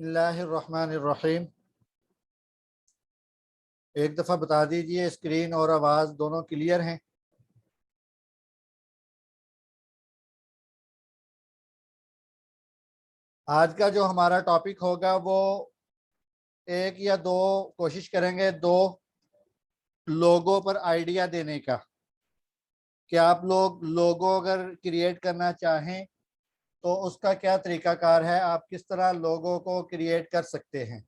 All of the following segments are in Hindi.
बिस्मिल्लाहिर्रहमानिर्रहीम। एक दफ़ा बता दीजिए स्क्रीन और आवाज़ दोनों क्लियर हैं। आज का जो हमारा टॉपिक होगा वो एक या दो कोशिश करेंगे, दो लोगों पर आइडिया देने का कि आप लोग लोगो अगर क्रिएट करना चाहें तो उसका क्या तरीकाकार है, आप किस तरह लोगों को क्रिएट कर सकते हैं।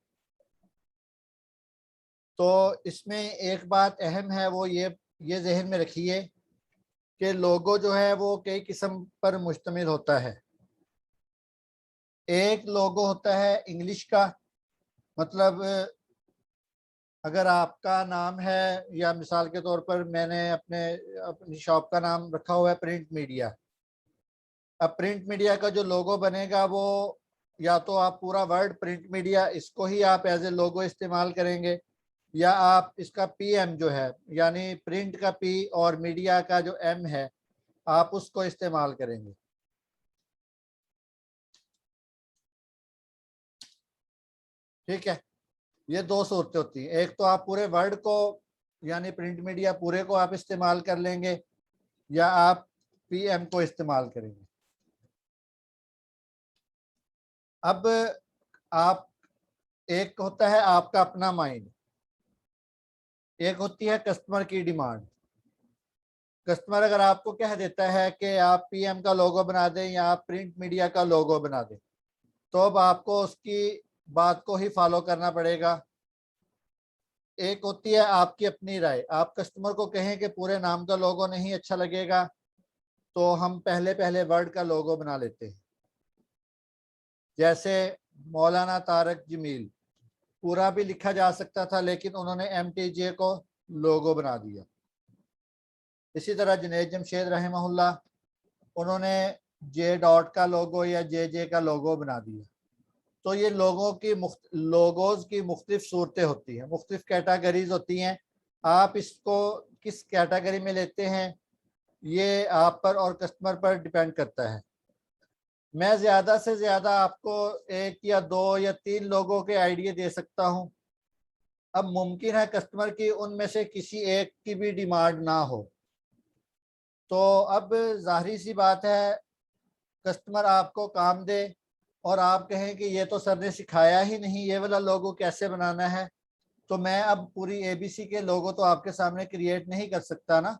तो इसमें एक बात अहम है, वो ये जहन में रखिए कि लोगो जो है वो कई किस्म पर मुश्तमिल होता है। एक लोगो होता है इंग्लिश का, मतलब अगर आपका नाम है, या मिसाल के तौर पर मैंने अपनी शॉप का नाम रखा हुआ है प्रिंट मीडिया। अब प्रिंट मीडिया का जो लोगो बनेगा वो या तो आप पूरा वर्ड प्रिंट मीडिया इसको ही आप एज ए लोगो इस्तेमाल करेंगे, या आप इसका पीएम जो है यानी प्रिंट का पी और मीडिया का जो एम है आप उसको इस्तेमाल करेंगे। ठीक है, ये दो सूरतें होती हैं। एक तो आप पूरे वर्ड को यानी प्रिंट मीडिया पूरे को आप इस्तेमाल कर लेंगे, या आप पीएम को इस्तेमाल करेंगे। अब आप, एक होता है आपका अपना माइंड, एक होती है कस्टमर की डिमांड। कस्टमर अगर आपको कह देता है कि आप पीएम का लोगो बना दें या आप प्रिंट मीडिया का लोगो बना दें, तो अब आपको उसकी बात को ही फॉलो करना पड़ेगा। एक होती है आपकी अपनी राय, आप कस्टमर को कहें कि पूरे नाम का लोगो नहीं अच्छा लगेगा तो हम पहले पहले वर्ड का लोगो बना लेते हैं। जैसे मौलाना तारक जमील पूरा भी लिखा जा सकता था, लेकिन उन्होंने MTJ को लोगो बना दिया। इसी तरह जुनैद जमशेद रहमहुल्लाह, उन्होंने जे डॉट का लोगो या JJ का लोगो बना दिया। तो ये लोगोज की मुख्तलिफ सूरतें होती हैं, मुख्तलिफ कैटेगरीज होती हैं। आप इसको किस कैटेगरी में लेते हैं ये आप पर और कस्टमर पर डिपेंड करता है। मैं ज़्यादा से ज़्यादा आपको एक या दो या तीन लोगों के आइडिया दे सकता हूँ। अब मुमकिन है कस्टमर की उनमें से किसी एक की भी डिमांड ना हो, तो अब जाहिर सी बात है कस्टमर आपको काम दे और आप कहें कि ये तो सर ने सिखाया ही नहीं, ये वाला लोगो कैसे बनाना है, तो मैं अब पूरी ABC के लोगो तो आपके सामने क्रिएट नहीं कर सकता ना।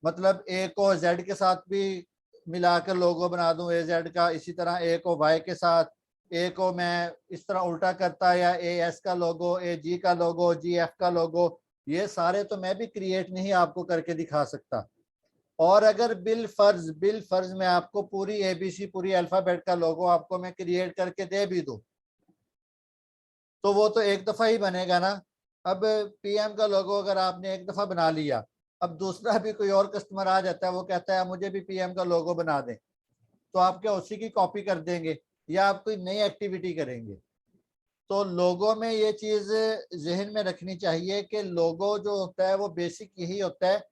मतलब A को Z के साथ भी मिलाकर लोगो बना दूं AZ का, इसी तरह A को Y के साथ, A को मैं इस तरह उल्टा करता, या AS का लोगो, AG का लोगो, GF का लोगो, ये सारे तो मैं भी क्रिएट नहीं आपको करके दिखा सकता। और अगर बिल फर्ज मैं आपको पूरी ABC पूरी अल्फाबेट का लोगो आपको मैं क्रिएट करके दे भी दूं, तो वो तो एक दफ़ा ही बनेगा ना। अब PM का लोगो अगर आपने एक दफ़ा बना लिया, अब दूसरा भी कोई और कस्टमर आ जाता है, वो कहता है मुझे भी PM का लोगो बना दें, तो आप क्या उसी की कॉपी कर देंगे या आप कोई नई एक्टिविटी करेंगे। तो लोगो में ये चीज़ जहन में रखनी चाहिए कि लोगो जो होता है वो बेसिक यही होता है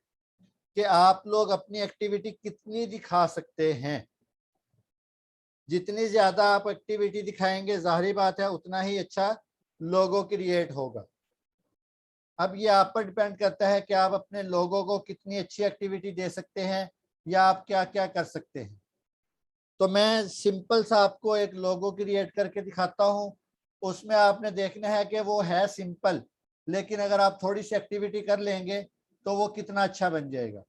कि आप लोग अपनी एक्टिविटी कितनी दिखा सकते हैं। जितनी ज़्यादा आप एक्टिविटी दिखाएंगे जाहिर बात है उतना ही अच्छा लोगो क्रिएट होगा। अब ये आप पर डिपेंड करता है कि आप अपने लोगों को कितनी अच्छी एक्टिविटी दे सकते हैं या आप क्या क्या कर सकते हैं। तो मैं सिंपल सा आपको एक लोगो क्रिएट करके दिखाता हूँ। उसमें आपने देखना है कि वो है सिंपल, लेकिन अगर आप थोड़ी सी एक्टिविटी कर लेंगे तो वो कितना अच्छा बन जाएगा।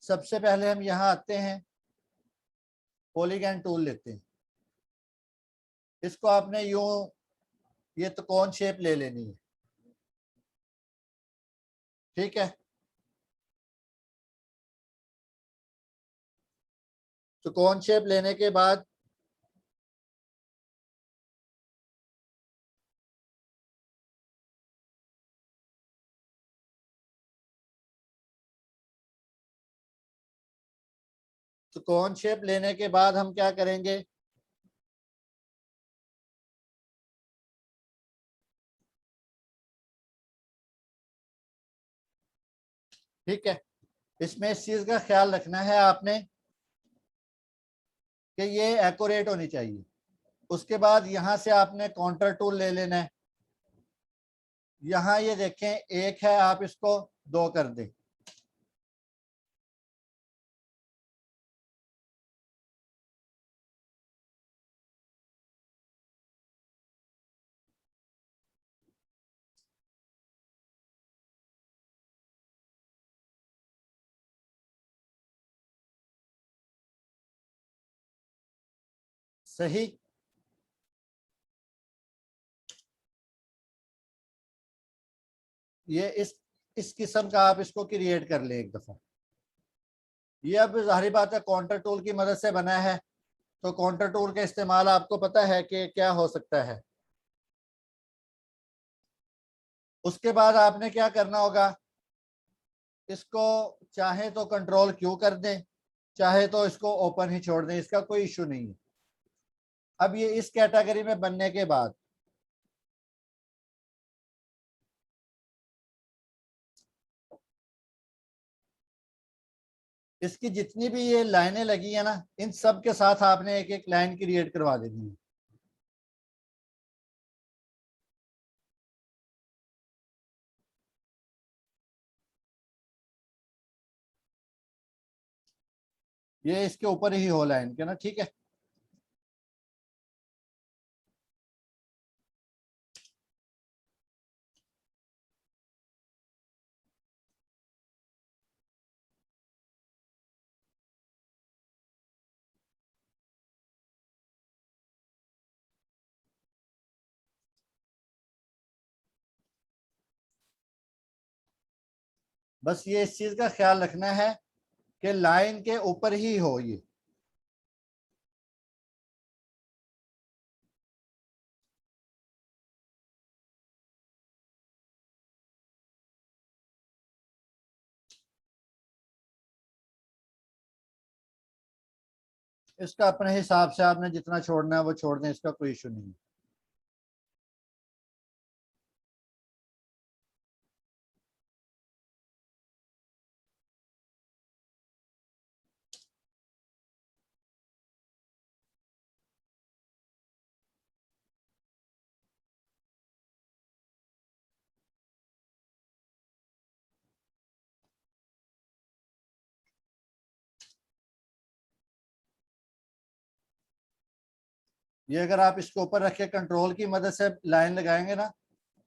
सबसे पहले हम यहाँ आते हैं, पॉलीगॉन टूल लेते हैं। इसको आपने यूं ये त्रिकोण शेप ले लेनी है। ठीक है, त्रिकोण शेप लेने के बाद त्रिकोण शेप लेने के बाद हम क्या करेंगे, ठीक है, इसमें इस चीज का ख्याल रखना है आपने कि ये एक्यूरेट होनी चाहिए। उसके बाद यहां से आपने काउंटर टूल ले लेना है। यहां ये देखें एक है, आप इसको 2 कर दें। सही। ये इस किस्म का आप इसको क्रिएट कर लें एक दफा। ये अब जाहिर बात है काउंटर टूल की मदद से बना है, तो काउंटर टूल का इस्तेमाल आपको पता है कि क्या हो सकता है। उसके बाद आपने क्या करना होगा, इसको चाहे तो कंट्रोल क्यू कर दें, चाहे तो इसको ओपन ही छोड़ दें, इसका कोई इशू नहीं है। अब ये इस कैटेगरी में बनने के बाद इसकी जितनी भी ये लाइनें लगी है ना, इन सब के साथ आपने एक एक लाइन क्रिएट करवा देनी है। ये इसके ऊपर ही हो लाइन के ना, ठीक है। बस ये इस चीज का ख्याल रखना है कि लाइन के ऊपर ही हो ये। इसका अपने हिसाब से आपने जितना छोड़ना है वो छोड़ दें, इसका कोई इशू नहीं है। ये अगर आप इसके ऊपर रख के कंट्रोल की मदद से लाइन लगाएंगे ना,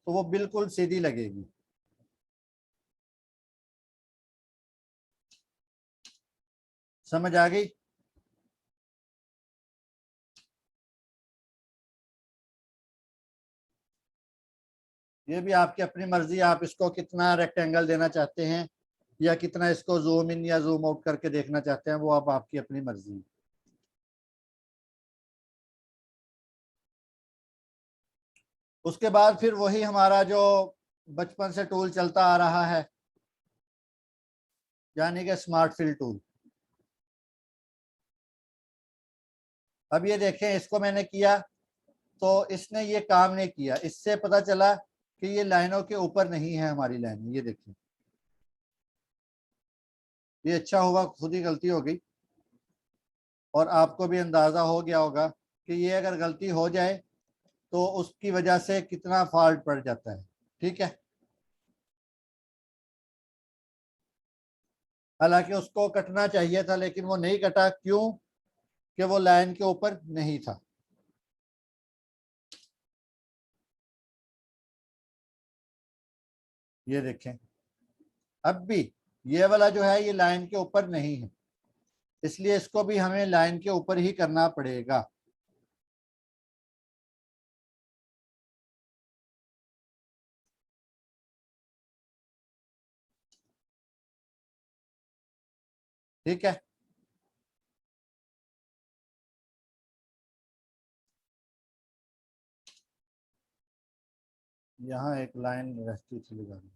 तो वो बिल्कुल सीधी लगेगी। समझ आ गई? ये भी आपकी अपनी मर्जी, आप इसको कितना रेक्टेंगल देना चाहते हैं या कितना इसको जूम इन या जूम आउट करके देखना चाहते हैं, वो आप आपकी अपनी मर्जी है। उसके बाद फिर वही हमारा जो बचपन से टूल चलता आ रहा है, यानी कि स्मार्ट फिल टूल। अब ये देखें, इसको मैंने किया तो इसने ये काम नहीं किया। इससे पता चला कि ये लाइनों के ऊपर नहीं है हमारी लाइन। ये देखिए, ये अच्छा हुआ खुद ही गलती हो गई, और आपको भी अंदाजा हो गया होगा कि ये अगर गलती हो जाए तो उसकी वजह से कितना फॉल्ट पड़ जाता है। ठीक है। हालांकि उसको कटना चाहिए था, लेकिन वो नहीं कटा। क्यों? कि वो लाइन के ऊपर नहीं था। ये देखें, अब भी ये वाला जो है ये लाइन के ऊपर नहीं है, इसलिए इसको भी हमें लाइन के ऊपर ही करना पड़ेगा। ठीक है। यहाँ एक लाइन रहती थी लगानी।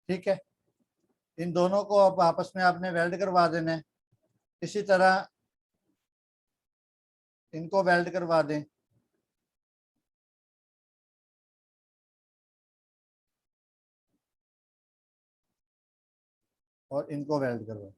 ठीक है, इन दोनों को अब आपस में आपने वेल्ड करवा देना है। इसी तरह इनको वेल्ड करवा दें। और इनको वेल्ड करवा दें।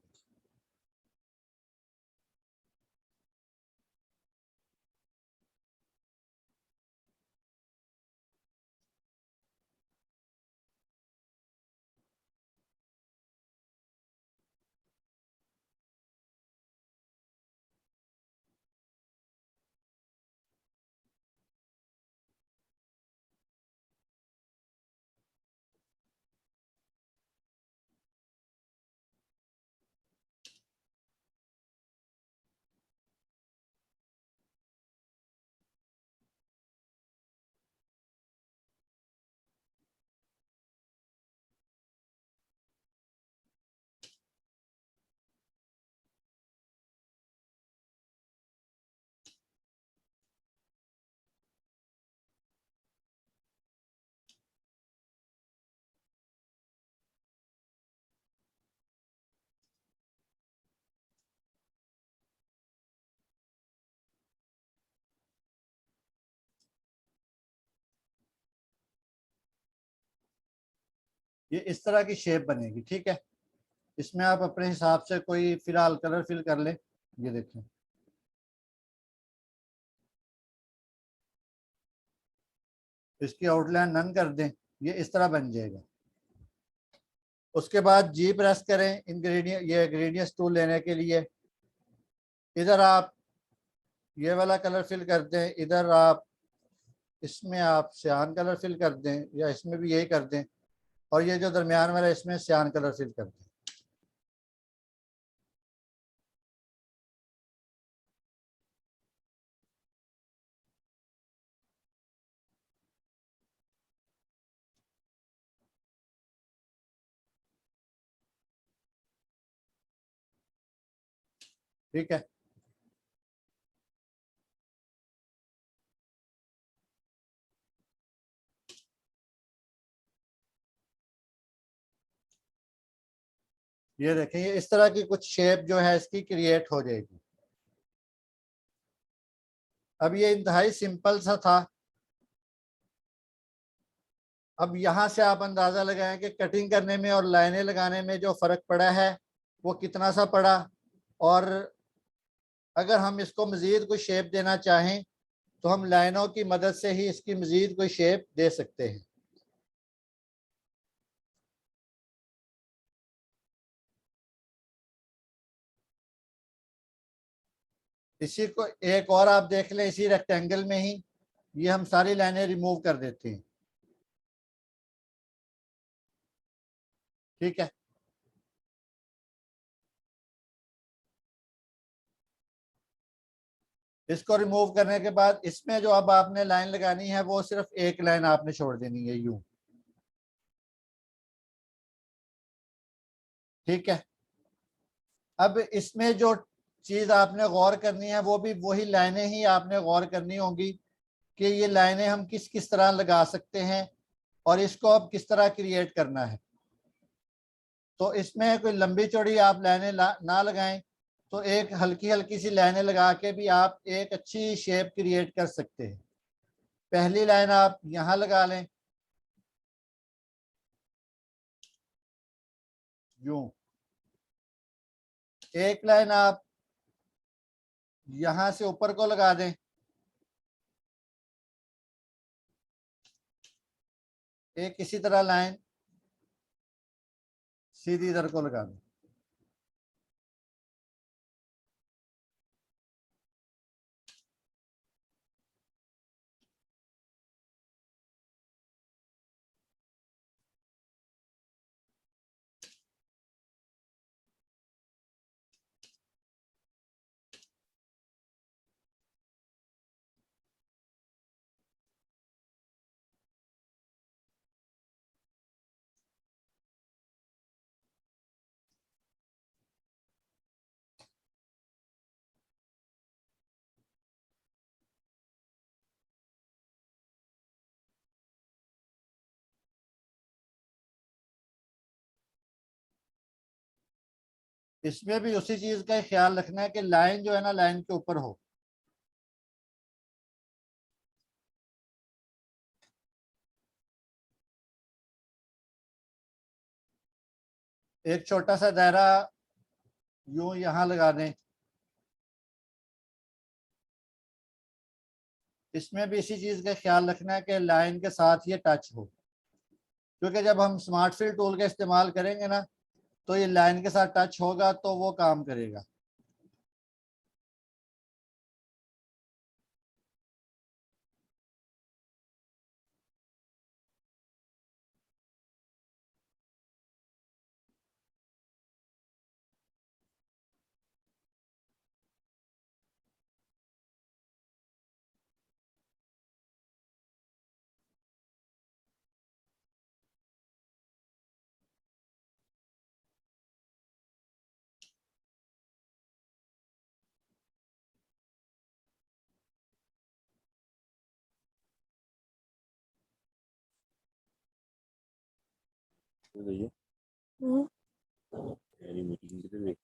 ये इस तरह की शेप बनेगी। ठीक है, इसमें आप अपने हिसाब से कोई फिलहाल कलर फिल कर लें। ये देखें, इसकी आउटलाइन नन कर दें, ये इस तरह बन जाएगा। उसके बाद जी प्रेस करें इंग्रेडिएंट, ये ग्रेडियंट्स टूल लेने के लिए। इधर आप ये वाला कलर फिल कर दें, इधर आप इसमें आप सियान कलर फिल कर दें, या इसमें भी यही कर दें, और ये जो दरमियान वाला इसमें सियान कलर फिल कर दें। ठीक है, ये देखें, ये इस तरह की कुछ शेप जो है इसकी क्रिएट हो जाएगी। अब ये इंतहाई सिंपल सा था। अब यहाँ से आप अंदाज़ा लगाएं कि कटिंग करने में और लाइनें लगाने में जो फ़र्क पड़ा है वो कितना सा पड़ा। और अगर हम इसको मज़ीद कोई शेप देना चाहें तो हम लाइनों की मदद से ही इसकी मज़ीद कोई शेप दे सकते हैं। इसी को एक और आप देख लें, इसी रेक्टेंगल में ही ये हम सारी लाइनें रिमूव कर देते हैं। ठीक है, इसको रिमूव करने के बाद इसमें जो अब आपने लाइन लगानी है वो सिर्फ एक लाइन आपने छोड़ देनी है, यूं। ठीक है, अब इसमें जो चीज आपने गौर करनी है वो भी वही लाइनें ही आपने गौर करनी होंगी कि ये लाइनें हम किस किस तरह लगा सकते हैं और इसको अब किस तरह क्रिएट करना है। तो इसमें कोई लंबी चौड़ी आप लाइनें ना लगाएं, तो एक हल्की हल्की सी लाइनें लगा के भी आप एक अच्छी शेप क्रिएट कर सकते हैं। पहली लाइन आप यहाँ लगा लें, यूं। एक लाइन आप यहाँ से ऊपर को लगा दें। एक इसी तरह लाइन सीधी इधर को लगा दें। इसमें भी उसी चीज का ख्याल रखना है कि लाइन जो है ना लाइन के ऊपर हो। एक छोटा सा दायरा यूं यहां लगा दें, इसमें भी इसी चीज का ख्याल रखना है कि लाइन के साथ ये टच हो, क्योंकि जब हम स्मार्ट फिल टूल का इस्तेमाल करेंगे ना तो ये लाइन के साथ टच होगा तो वो काम करेगा। भैया यानी मीटिंग कितने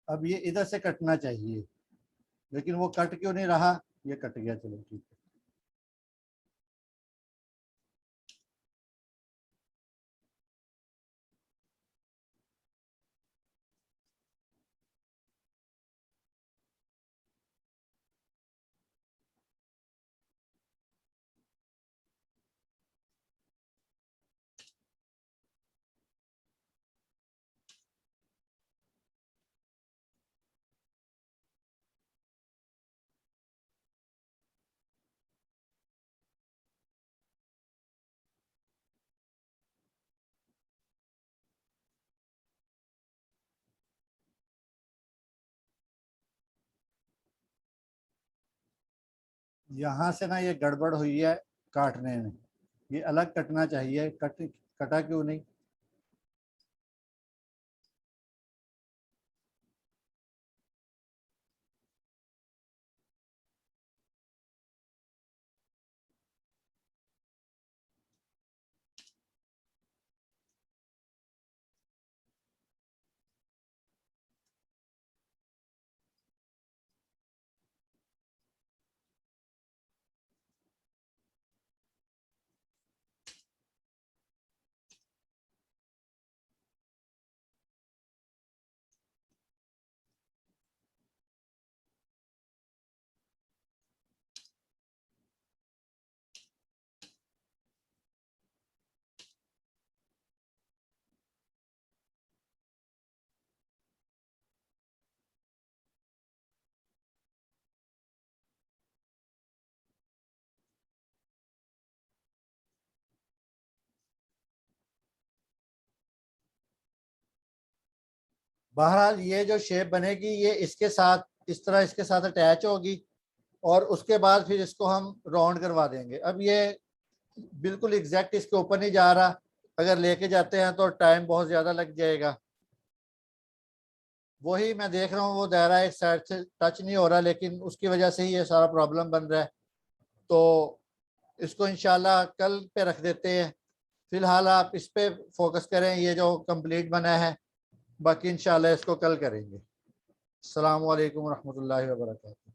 अब ये इधर से कटना चाहिए, लेकिन वो कट क्यों नहीं रहा, ये कट गया, चलो ठीक है। यहाँ से ना ये गड़बड़ हुई है काटने में, ये अलग कटना चाहिए, कटा क्यों नहीं। बहरहाल ये जो शेप बनेगी ये इसके साथ इस तरह इसके साथ अटैच होगी और उसके बाद फिर इसको हम राउंड करवा देंगे। अब ये बिल्कुल एग्जैक्ट इसके ऊपर नहीं जा रहा, अगर लेके जाते हैं तो टाइम बहुत ज़्यादा लग जाएगा। वही मैं देख रहा हूँ वो दायरा एक साइड से टच नहीं हो रहा, लेकिन उसकी वजह से ही ये सारा प्रॉब्लम बन रहा है। तो इसको इंशाल्लाह कल पे रख देते हैं। फिलहाल आप इस पे फोकस करें, ये जो कंप्लीट बना है, बाकी इंशाल्लाह इसको कल करेंगे। अस्सलाम वालेकुम रहमतुल्लाहि व बरकातहू।